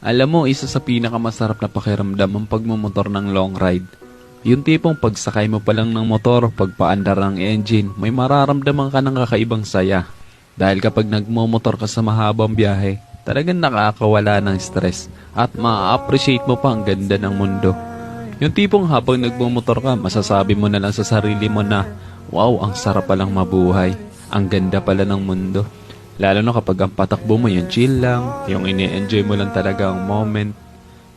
Alam mo, isa sa pinakamasarap na pakiramdam ang pagmumotor ng long ride. Yung tipong pagsakay mo pa lang ng motor, pagpaandar ng engine, may mararamdaman ka ng kakaibang saya. Dahil kapag nagmumotor ka sa mahabang biyahe, talagang nakakawala ng stress at ma-appreciate mo pa ang ganda ng mundo. Yung tipong habang nagmumotor ka, masasabi mo na lang sa sarili mo na, wow, ang sarap palang mabuhay. Ang ganda pala ng mundo. Lalo na kapag ang patakbo mo yung chill lang, yung ini-enjoy mo lang talaga ang moment.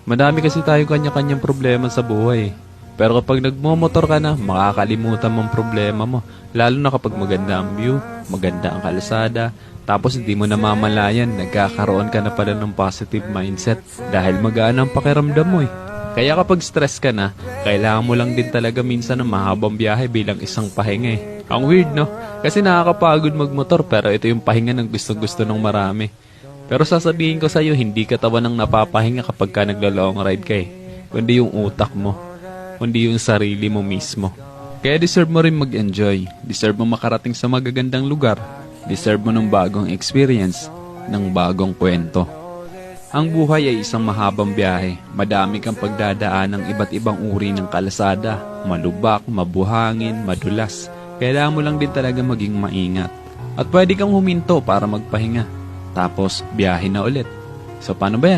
Madami kasi tayo kanya-kanyang problema sa buhay. Pero kapag nagmomotor ka na, makakalimutan mong problema mo. Lalo na kapag maganda ang view, maganda ang kalsada, tapos hindi mo namamalayan, nagkakaroon ka na pala ng positive mindset dahil magaan ang pakiramdam mo eh. Kaya kapag stress ka na, kailangan mo lang din talaga minsan ng mahabang biyahe bilang isang pahinga eh. Ang weird no? Kasi nakakapagod magmotor pero ito yung pahinga ng gusto-gusto ng marami. Pero sasabihin ko sa'yo, hindi katawan ng napapahinga kapag ka nagla-long ride ka eh. Kundi yung utak mo. Kundi yung sarili mo mismo. Kaya deserve mo rin mag-enjoy. Deserve mo makarating sa magagandang lugar. Deserve mo ng bagong experience. Ng bagong kwento. Ang buhay ay isang mahabang biyahe. Madami kang pagdadaan ng iba't ibang uri ng kalsada. Malubak, mabuhangin, madulas. Kailangan mo lang din talaga maging maingat. At pwede kang huminto para magpahinga. Tapos, biyahe na ulit. So, paano ba yan?